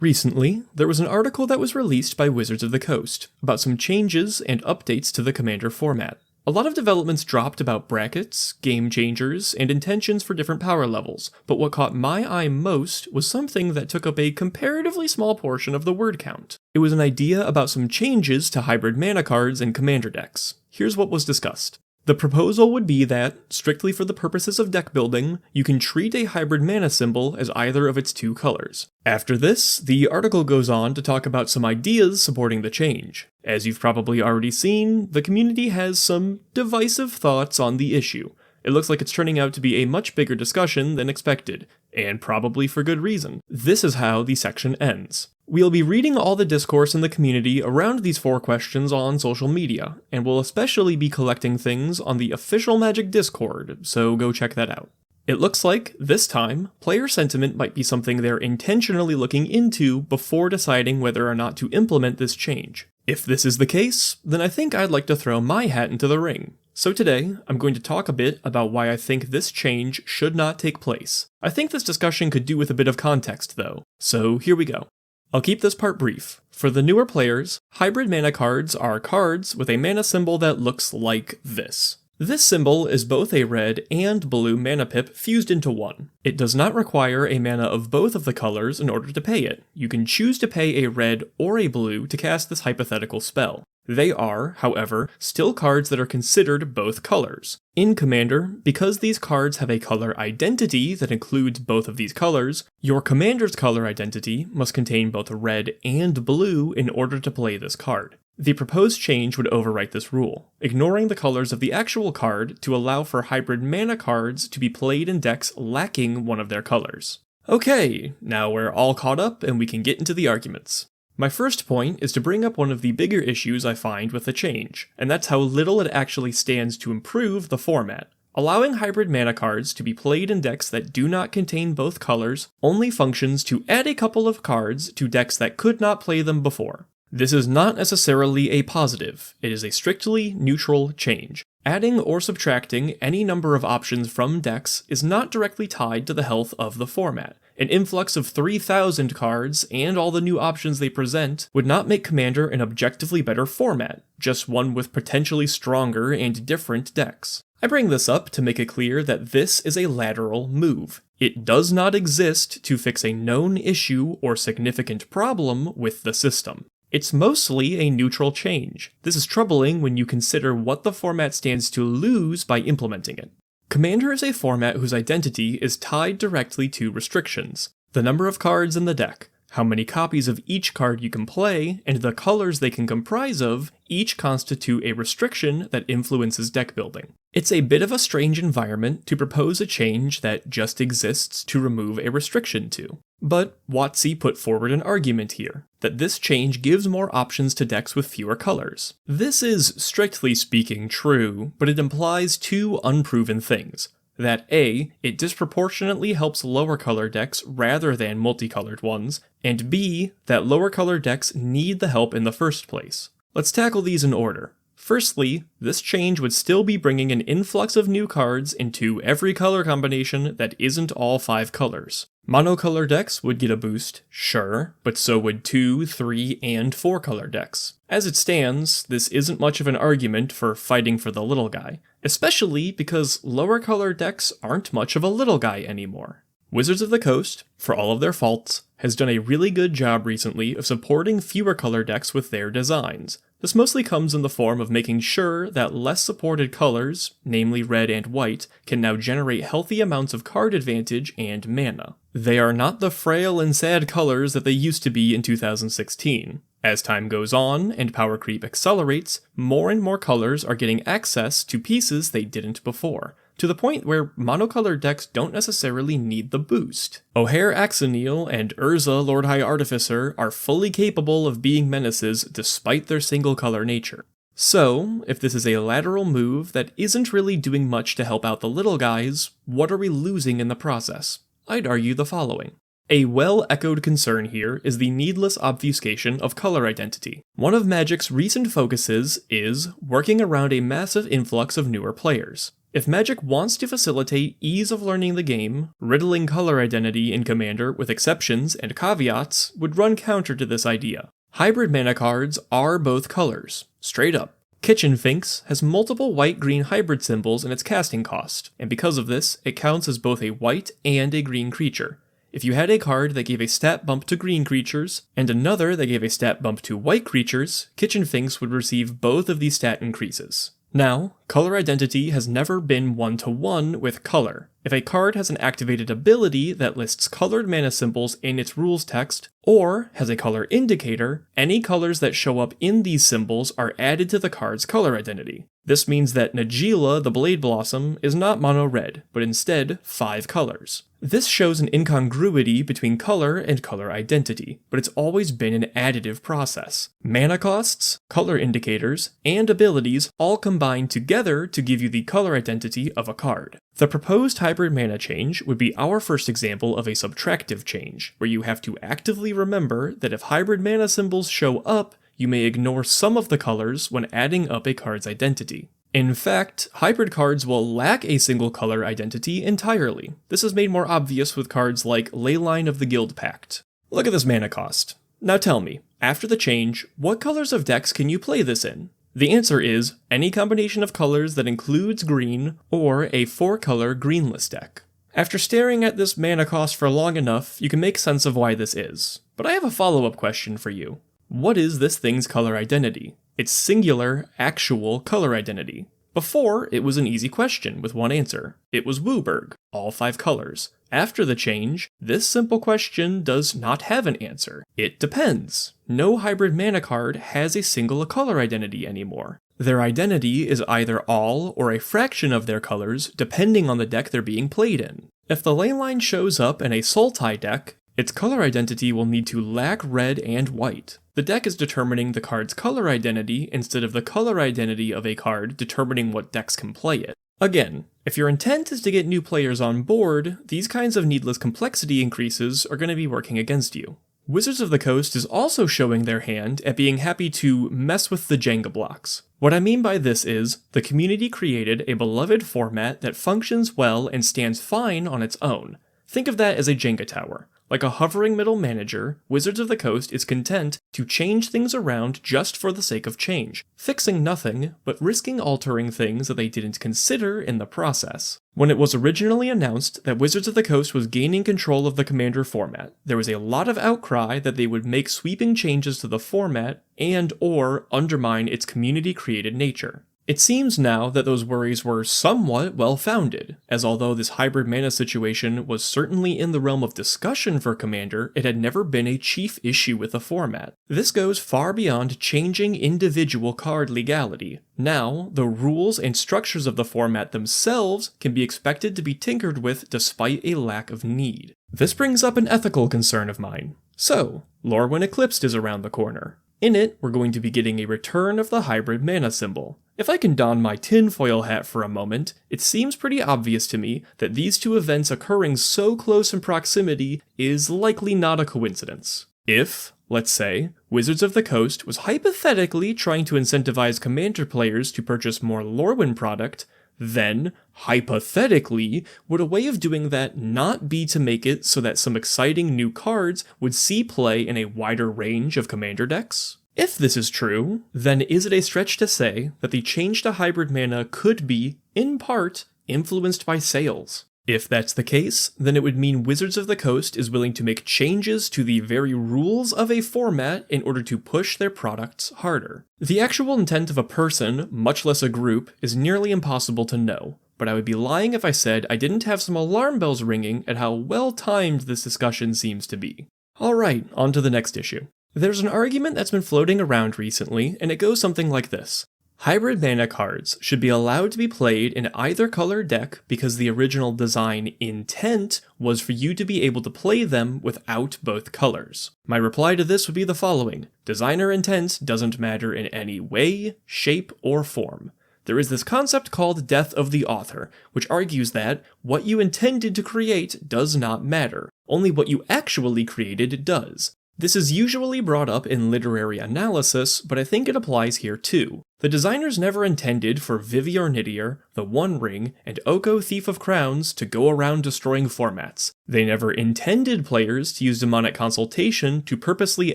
Recently, there was an article that was released by Wizards of the Coast about some changes and updates to the Commander format. A lot of developments dropped about brackets, game changers, and intentions for different power levels, but what caught my eye most was something that took up a comparatively small portion of the word count. It was an idea about some changes to hybrid mana cards in Commander decks. Here's what was discussed. The proposal would be that, strictly for the purposes of deck building, you can treat a hybrid mana symbol as either of its two colors. After this, the article goes on to talk about some ideas supporting the change. As you've probably already seen, the community has some divisive thoughts on the issue. It looks like it's turning out to be a much bigger discussion than expected, and probably for good reason. This is how the section ends. We'll be reading all the discourse in the community around these 4 questions on social media, and we'll especially be collecting things on the official Magic Discord, so go check that out. It looks like, this time, player sentiment might be something they're intentionally looking into before deciding whether or not to implement this change. If this is the case, then I think I'd like to throw my hat into the ring. So today, I'm going to talk a bit about why I think this change should not take place. I think this discussion could do with a bit of context though, so here we go. I'll keep this part brief. For the newer players, hybrid mana cards are cards with a mana symbol that looks like this. This symbol is both a red and blue mana pip fused into one. It does not require a mana of both of the colors in order to pay it. You can choose to pay a red or a blue to cast this hypothetical spell. They are, however, still cards that are considered both colors. In Commander, because these cards have a color identity that includes both of these colors, your Commander's color identity must contain both red and blue in order to play this card. The proposed change would overwrite this rule, ignoring the colors of the actual card to allow for hybrid mana cards to be played in decks lacking one of their colors. Okay, now we're all caught up and we can get into the arguments. My first point is to bring up one of the bigger issues I find with the change, and that's how little it actually stands to improve the format. Allowing hybrid mana cards to be played in decks that do not contain both colors only functions to add a couple of cards to decks that could not play them before. This is not necessarily a positive, it is a strictly neutral change. Adding or subtracting any number of options from decks is not directly tied to the health of the format. An influx of 3,000 cards and all the new options they present would not make Commander an objectively better format, just one with potentially stronger and different decks. I bring this up to make it clear that this is a lateral move. It does not exist to fix a known issue or significant problem with the system. It's mostly a neutral change. This is troubling when you consider what the format stands to lose by implementing it. Commander is a format whose identity is tied directly to restrictions. The number of cards in the deck, how many copies of each card you can play, and the colors they can comprise of each constitute a restriction that influences deck building. It's a bit of a strange environment to propose a change that just exists to remove a restriction to. But WotC put forward an argument here, that this change gives more options to decks with fewer colors. This is, strictly speaking, true, but it implies 2 unproven things. That A, it disproportionately helps lower color decks rather than multicolored ones, and B, that lower color decks need the help in the first place. Let's tackle these in order. Firstly, this change would still be bringing an influx of new cards into every color combination that isn't all 5 colors. Monocolor decks would get a boost, sure, but so would 2, 3, and 4 color decks. As it stands, this isn't much of an argument for fighting for the little guy, especially because lower color decks aren't much of a little guy anymore. Wizards of the Coast, for all of their faults, has done a really good job recently of supporting fewer color decks with their designs. This mostly comes in the form of making sure that less supported colors, namely red and white, can now generate healthy amounts of card advantage and mana. They are not the frail and sad colors that they used to be in 2016. As time goes on and power creep accelerates, more and more colors are getting access to pieces they didn't before, to the point where monocolor decks don't necessarily need the boost. O'Hare Axonil and Urza Lord High Artificer are fully capable of being menaces despite their single color nature. So, if this is a lateral move that isn't really doing much to help out the little guys, what are we losing in the process? I'd argue the following. A well-echoed concern here is the needless obfuscation of color identity. One of Magic's recent focuses is working around a massive influx of newer players. If Magic wants to facilitate ease of learning the game, riddling color identity in Commander with exceptions and caveats would run counter to this idea. Hybrid mana cards are both colors, straight up. Kitchen Finks has multiple white-green hybrid symbols in its casting cost, and because of this, it counts as both a white and a green creature. If you had a card that gave a stat bump to green creatures, and another that gave a stat bump to white creatures, Kitchen Finks would receive both of these stat increases. Now, color identity has never been one-to-one with color. If a card has an activated ability that lists colored mana symbols in its rules text, or has a color indicator, any colors that show up in these symbols are added to the card's color identity. This means that Najeela the Blade Blossom is not mono-red, but instead 5 colors. This shows an incongruity between color and color identity, but it's always been an additive process. Mana costs, color indicators, and abilities all combine together to give you the color identity of a card. The proposed hybrid mana change would be our first example of a subtractive change, where you have to actively remember that if hybrid mana symbols show up, you may ignore some of the colors when adding up a card's identity. In fact, hybrid cards will lack a single color identity entirely. This is made more obvious with cards like Leyline of the Guild Pact. Look at this mana cost. Now tell me, after the change, what colors of decks can you play this in? The answer is any combination of colors that includes green, or a 4-color greenless deck. After staring at this mana cost for long enough, you can make sense of why this is. But I have a follow-up question for you. What is this thing's color identity? Its singular, actual color identity. Before, it was an easy question with one answer. It was Wooburg, all 5 colors. After the change, this simple question does not have an answer. It depends. No hybrid mana card has a single color identity anymore. Their identity is either all or a fraction of their colors depending on the deck they're being played in. If the Leyline shows up in a Sultai deck, its color identity will need to lack red and white. The deck is determining the card's color identity instead of the color identity of a card determining what decks can play it. Again, if your intent is to get new players on board, these kinds of needless complexity increases are going to be working against you. Wizards of the Coast is also showing their hand at being happy to mess with the Jenga Blocks. What I mean by this is, the community created a beloved format that functions well and stands fine on its own. Think of that as a Jenga tower. Like a hovering middle manager, Wizards of the Coast is content to change things around just for the sake of change, fixing nothing, but risking altering things that they didn't consider in the process. When it was originally announced that Wizards of the Coast was gaining control of the Commander format, there was a lot of outcry that they would make sweeping changes to the format and/or undermine its community-created nature. It seems now that those worries were somewhat well-founded, as although this hybrid mana situation was certainly in the realm of discussion for Commander, it had never been a chief issue with the format. This goes far beyond changing individual card legality. Now, the rules and structures of the format themselves can be expected to be tinkered with despite a lack of need. This brings up an ethical concern of mine. So, Lorwyn Eclipsed is around the corner. In it, we're going to be getting a return of the hybrid mana symbol. If I can don my tinfoil hat for a moment, it seems pretty obvious to me that these two events occurring so close in proximity is likely not a coincidence. If, let's say, Wizards of the Coast was hypothetically trying to incentivize Commander players to purchase more Lorwyn product, then, hypothetically, would a way of doing that not be to make it so that some exciting new cards would see play in a wider range of Commander decks? If this is true, then is it a stretch to say that the change to hybrid mana could be, in part, influenced by sales? If that's the case, then it would mean Wizards of the Coast is willing to make changes to the very rules of a format in order to push their products harder. The actual intent of a person, much less a group, is nearly impossible to know, but I would be lying if I said I didn't have some alarm bells ringing at how well-timed this discussion seems to be. Alright, on to the next issue. There's an argument that's been floating around recently, and it goes something like this. Hybrid mana cards should be allowed to be played in either color deck because the original design intent was for you to be able to play them without both colors. My reply to this would be the following. Designer intent doesn't matter in any way, shape, or form. There is this concept called death of the author, which argues that what you intended to create does not matter. Only what you actually created does. This is usually brought up in literary analysis, but I think it applies here too. The designers never intended for Vivior Nidier, the One Ring, and Oko Thief of Crowns to go around destroying formats. They never intended players to use demonic consultation to purposely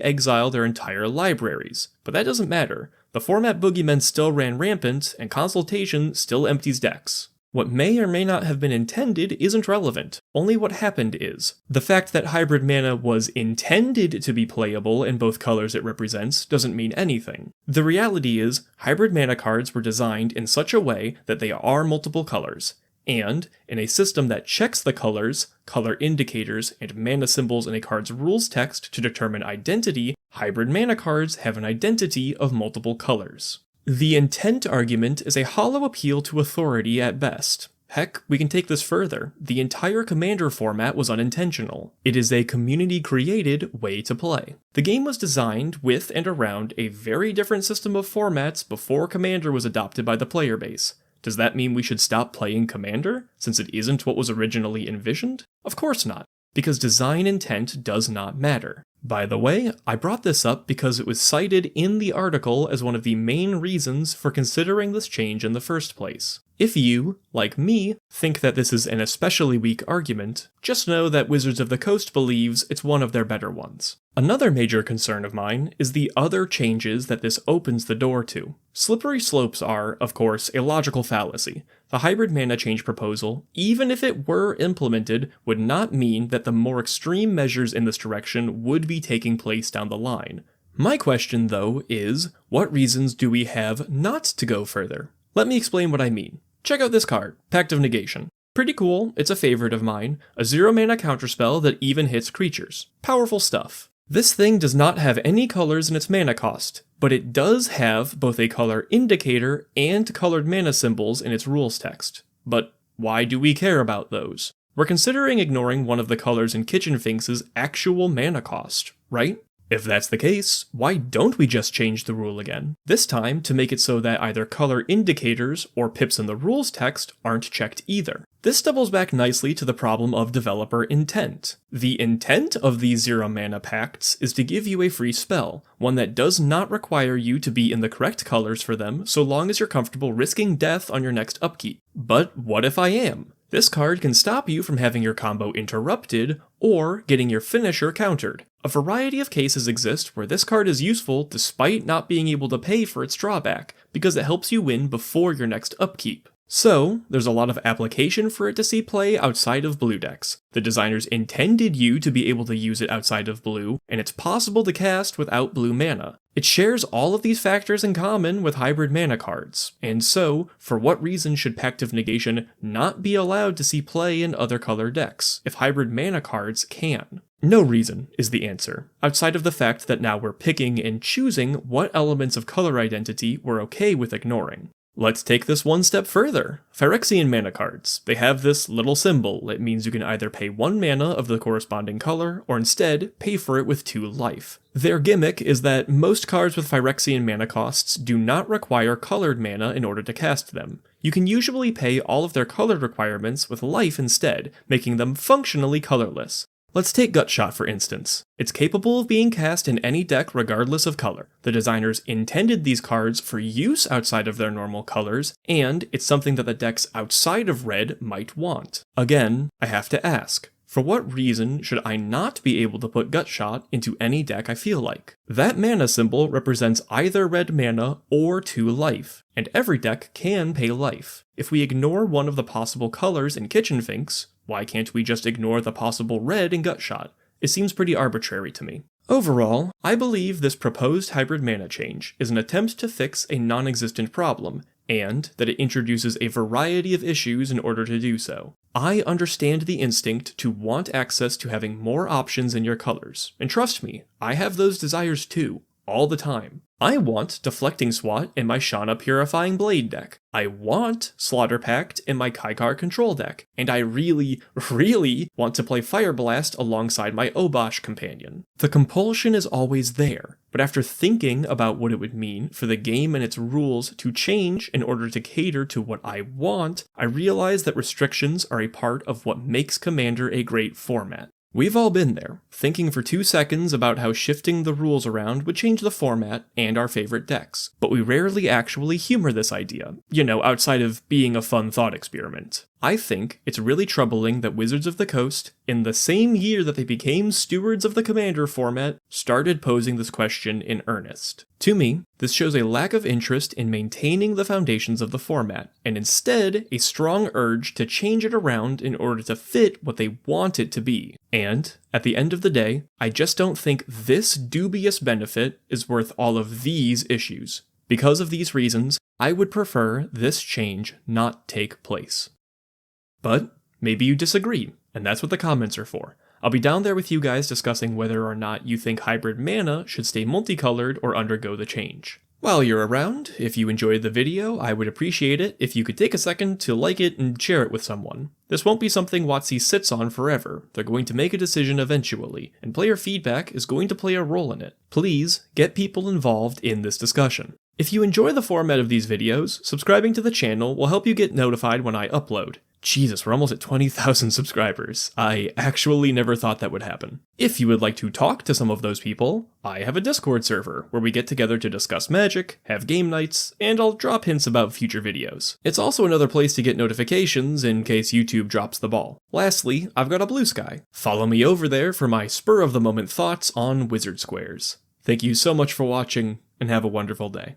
exile their entire libraries. But that doesn't matter. The format boogeymen still ran rampant, and consultation still empties decks. What may or may not have been intended isn't relevant, only what happened is. The fact that hybrid mana was intended to be playable in both colors it represents doesn't mean anything. The reality is, hybrid mana cards were designed in such a way that they are multiple colors, and, in a system that checks the colors, color indicators, and mana symbols in a card's rules text to determine identity, hybrid mana cards have an identity of multiple colors. The intent argument is a hollow appeal to authority at best. Heck, we can take this further. The entire Commander format was unintentional. It is a community-created way to play. The game was designed with and around a very different system of formats before Commander was adopted by the player base. Does that mean we should stop playing Commander, since it isn't what was originally envisioned? Of course not, because design intent does not matter. By the way, I brought this up because it was cited in the article as one of the main reasons for considering this change in the first place. If you, like me, think that this is an especially weak argument, just know that Wizards of the Coast believes it's one of their better ones. Another major concern of mine is the other changes that this opens the door to. Slippery slopes are, of course, a logical fallacy. The hybrid mana change proposal, even if it were implemented, would not mean that the more extreme measures in this direction would be taking place down the line. My question, though, is, what reasons do we have not to go further? Let me explain what I mean. Check out this card, Pact of Negation. Pretty cool, it's a favorite of mine, a 0-mana counterspell that even hits creatures. Powerful stuff. This thing does not have any colors in its mana cost, but it does have both a color indicator and colored mana symbols in its rules text. But why do we care about those? We're considering ignoring one of the colors in Kitchen Finks' actual mana cost, right? If that's the case, why don't we just change the rule again? This time to make it so that either color indicators or pips in the rules text aren't checked either. This doubles back nicely to the problem of developer intent. The intent of these 0-mana pacts is to give you a free spell, one that does not require you to be in the correct colors for them so long as you're comfortable risking death on your next upkeep. But what if I am? This card can stop you from having your combo interrupted, or getting your finisher countered. A variety of cases exist where this card is useful despite not being able to pay for its drawback, because it helps you win before your next upkeep. So, there's a lot of application for it to see play outside of blue decks. The designers intended you to be able to use it outside of blue, and it's possible to cast without blue mana. It shares all of these factors in common with hybrid mana cards, and so, for what reason should Pact of Negation not be allowed to see play in other color decks, if hybrid mana cards can? No reason is the answer, outside of the fact that now we're picking and choosing what elements of color identity we're okay with ignoring. Let's take this one step further. Phyrexian mana cards. They have this little symbol. It means you can either pay 1 mana of the corresponding color, or instead, pay for it with 2 life. Their gimmick is that most cards with Phyrexian mana costs do not require colored mana in order to cast them. You can usually pay all of their colored requirements with life instead, making them functionally colorless. Let's take Gutshot for instance. It's capable of being cast in any deck regardless of color. The designers intended these cards for use outside of their normal colors, and it's something that the decks outside of red might want. Again, I have to ask, for what reason should I not be able to put Gutshot into any deck I feel like? That mana symbol represents either red mana or 2 life, and every deck can pay life. If we ignore one of the possible colors in Kitchen Finks, why can't we just ignore the possible red in Gutshot? It seems pretty arbitrary to me. Overall, I believe this proposed hybrid mana change is an attempt to fix a non-existent problem, and that it introduces a variety of issues in order to do so. I understand the instinct to want access to having more options in your colors, and trust me, I have those desires too, all the time. I want Deflecting Swat in my Shauna Purifying Blade deck. I want Slaughter Pact in my Kaikar Control deck. And I really want to play Fire Blast alongside my Obosh companion. The compulsion is always there, but after thinking about what it would mean for the game and its rules to change in order to cater to what I want, I realize that restrictions are a part of what makes Commander a great format. We've all been there, thinking for 2 seconds about how shifting the rules around would change the format and our favorite decks, but we rarely actually humor this idea, outside of being a fun thought experiment. I think it's really troubling that Wizards of the Coast, in the same year that they became stewards of the Commander format, started posing this question in earnest. To me, this shows a lack of interest in maintaining the foundations of the format, and instead a strong urge to change it around in order to fit what they want it to be. And, at the end of the day, I just don't think this dubious benefit is worth all of these issues. Because of these reasons, I would prefer this change not take place. But maybe you disagree, and that's what the comments are for. I'll be down there with you guys discussing whether or not you think hybrid mana should stay multicolored or undergo the change. While you're around, if you enjoyed the video, I would appreciate it if you could take a second to like it and share it with someone. This won't be something WotC sits on forever. They're going to make a decision eventually, and player feedback is going to play a role in it. Please, get people involved in this discussion. If you enjoy the format of these videos, subscribing to the channel will help you get notified when I upload. Jesus, we're almost at 20,000 subscribers. I actually never thought that would happen. If you would like to talk to some of those people, I have a Discord server where we get together to discuss Magic, have game nights, and I'll drop hints about future videos. It's also another place to get notifications in case YouTube drops the ball. Lastly, I've got a Blue Sky. Follow me over there for my spur-of-the-moment thoughts on Wizard Squares. Thank you so much for watching, and have a wonderful day.